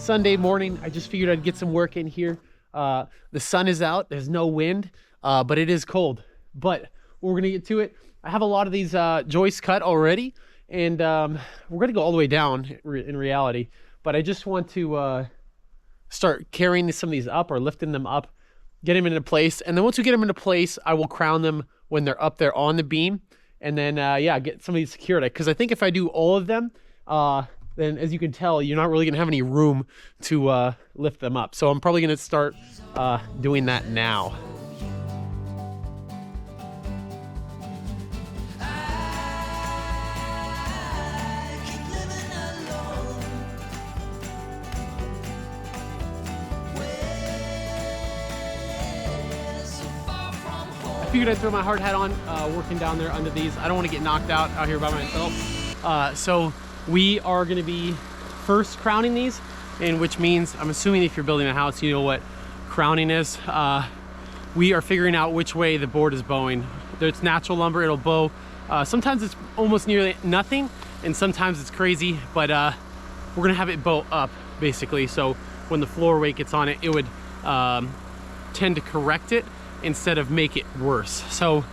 Sunday morning. I just figured I'd get some work in here. The sun is out, there's no wind, but it is cold. But we're gonna get to it. I have a lot of these joists cut already, and we're gonna go all the way down in reality. But I just want to start carrying some of these up or lifting them up, get them into place. And then once we get them into place, I will crown them when they're up there on the beam. And then, yeah, get some of these secured. Because I think if I do all of them, then as you can tell, you're not really gonna have any room to lift them up. So I'm probably gonna start doing that now. I figured I'd throw my hard hat on, working down there under these. I don't want to get knocked out here by myself. So we are going to be first crowning these, and which means, I'm assuming if you're building a house, you know what crowning is. We are figuring out which way the board is bowing. It's natural lumber, it'll bow. Sometimes it's almost nearly nothing, and sometimes it's crazy, but we're gonna have it bow up, basically. So when the floor weight gets on it, it would tend to correct it instead of make it worse. So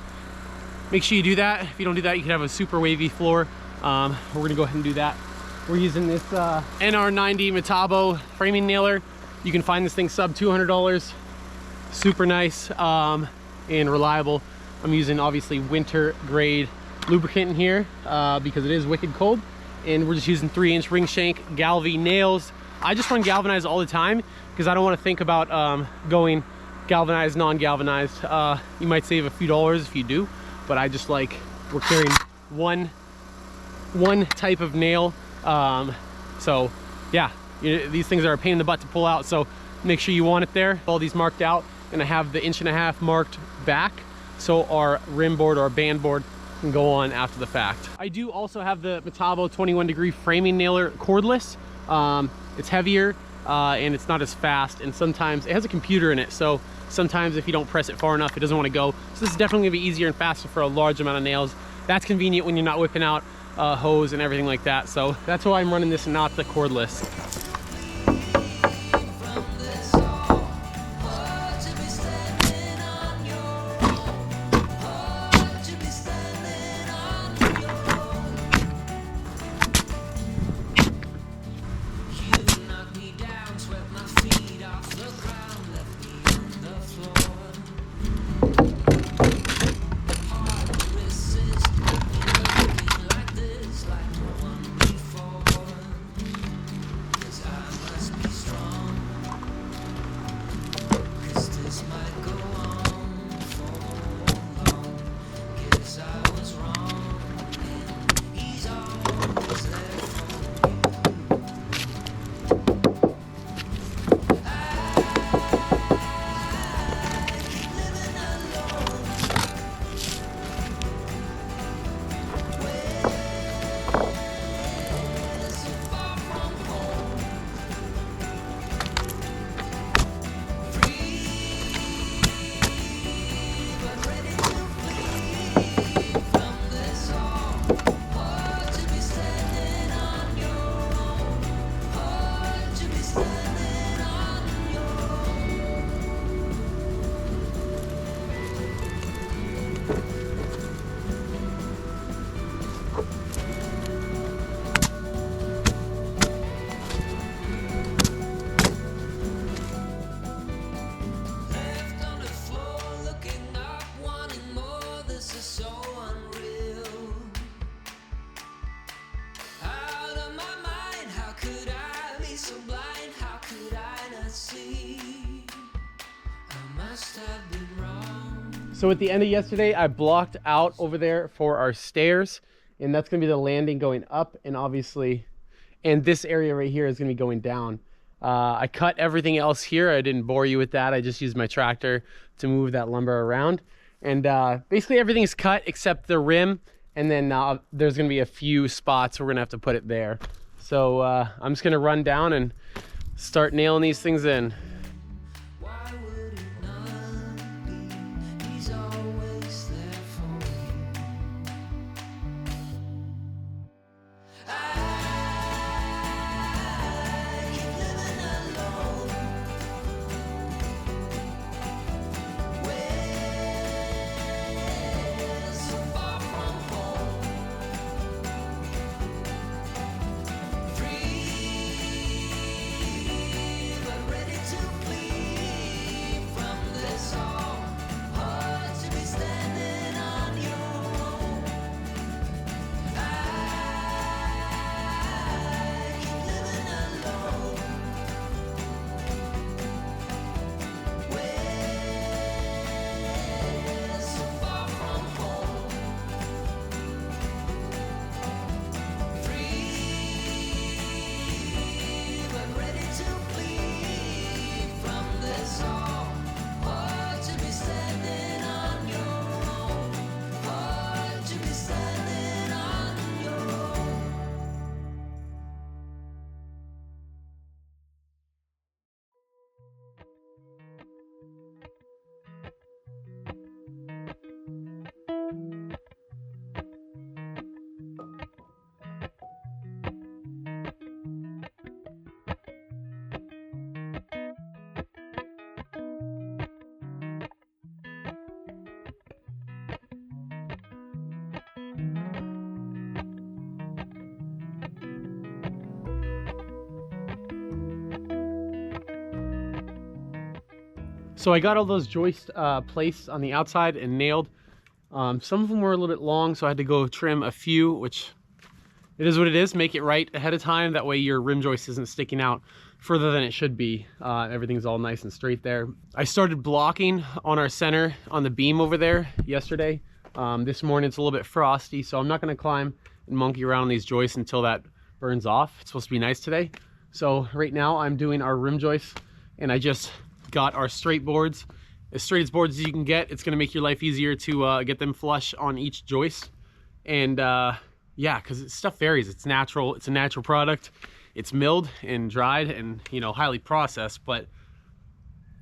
make sure you do that. If you don't do that, you can have a super wavy floor. We're gonna go ahead and do that. We're using this NR90 Metabo framing nailer. You can find this thing sub $200. Super nice and reliable. I'm using obviously winter grade lubricant in here because it is wicked cold. And we're just using 3-inch ring shank Galvy nails. I just run galvanized all the time because I don't want to think about going galvanized, non-galvanized. You might save a few dollars if you do, but I just like, we're carrying one type of nail. So yeah, these things are a pain in the butt to pull out, so make sure you want it there. All these marked out, and I have the 1.5 inch marked back, so our rim board or our band board can go on after the fact. I do also have the Metabo 21-degree framing nailer cordless. It's heavier and it's not as fast, and sometimes it has a computer in it, so sometimes if you don't press it far enough, it doesn't want to go. So this is definitely gonna be easier and faster for a large amount of nails. That's convenient when you're not whipping out hose and everything like that. So that's why I'm running this and not the cordless. So at the end of yesterday, I blocked out over there for our stairs, and that's gonna be the landing going up, and obviously, and this area right here is gonna be going down. I cut everything else here. I didn't bore you with that. I just used my tractor to move that lumber around. And basically everything is cut except the rim, and then there's gonna be a few spots we're gonna have to put it there. So I'm just gonna run down and start nailing these things in. So I got all those joist placed on the outside and nailed. Some of them were a little bit long, so I had to go trim a few, which it is what it is. Make it right ahead of time. That way your rim joist isn't sticking out further than it should be. Everything's all nice and straight there. I started blocking on our center on the beam over there yesterday. This morning it's a little bit frosty, so I'm not going to climb and monkey around on these joists until that burns off. It's supposed to be nice today. So right now I'm doing our rim joists, and I just got our straight boards, as straight as boards as you can get. It's going to make your life easier to get them flush on each joist. And yeah, because stuff varies. It's natural. It's a natural product. It's milled and dried and, you know, highly processed, but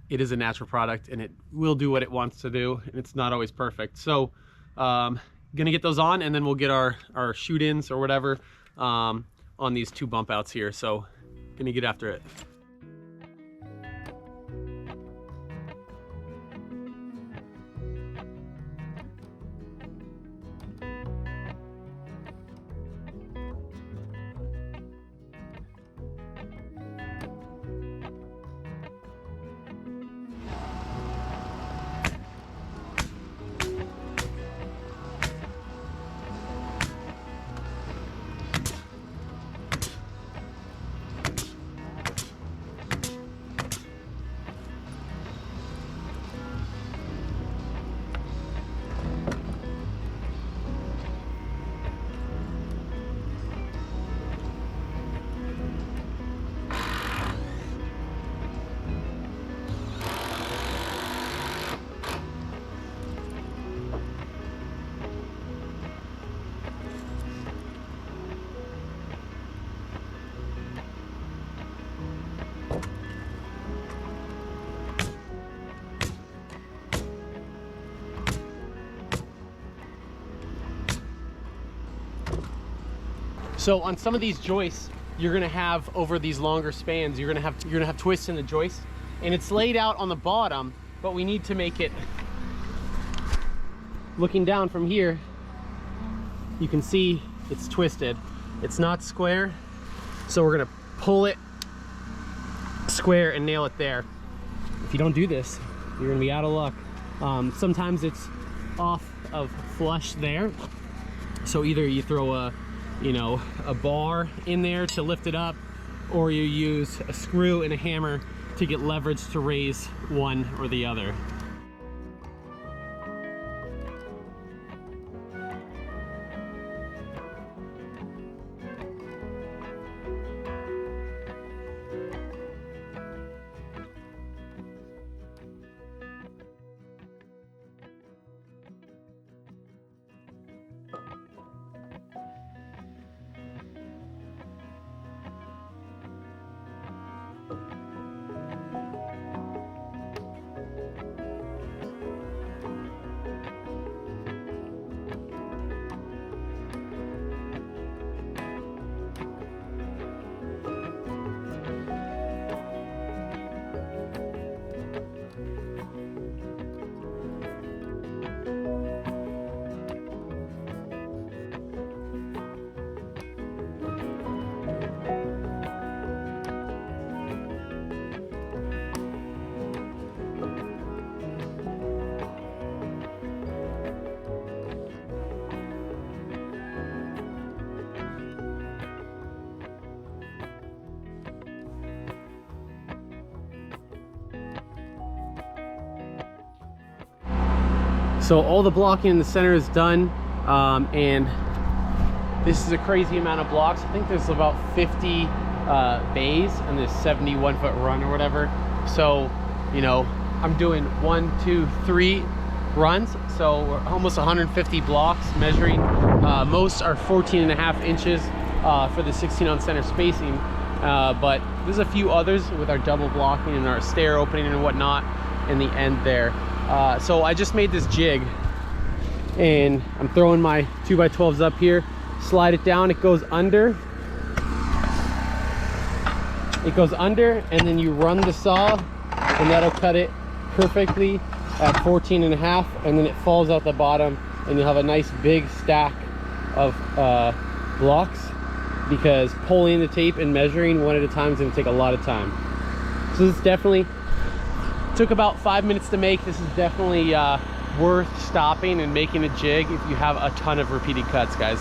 it is a natural product and it will do what it wants to do, and it's not always perfect. So gonna get those on, and then we'll get our shoot-ins or whatever on these 2 bump outs here. So gonna get after it. So on some of these joists, you're gonna have, over these longer spans, you're gonna have twists in the joist, and it's laid out on the bottom, but we need to make it, looking down from here, you can see it's twisted. It's not square, so we're gonna pull it square and nail it there. If you don't do this, you're gonna be out of luck. Sometimes it's off of flush there, so either you throw a bar in there to lift it up, or you use a screw and a hammer to get leverage to raise one or the other. So all the blocking in the center is done, and this is a crazy amount of blocks. I think there's about 50 bays and this 71-foot run or whatever. So, you know, I'm doing 1, 2, 3 runs, so we're almost 150 blocks measuring. Most are 14.5 inches for the 16 on center spacing, but there's a few others with our double blocking and our stair opening and whatnot in the end there. So I just made this jig, and I'm throwing my 2x12s up here, slide it down, it goes under, and then you run the saw, and that'll cut it perfectly at 14.5, and then it falls out the bottom, and you'll have a nice big stack of blocks, because pulling the tape and measuring one at a time is going to take a lot of time. So this is definitely Took about 5 minutes to make. This is definitely worth stopping and making a jig if you have a ton of repeated cuts, guys.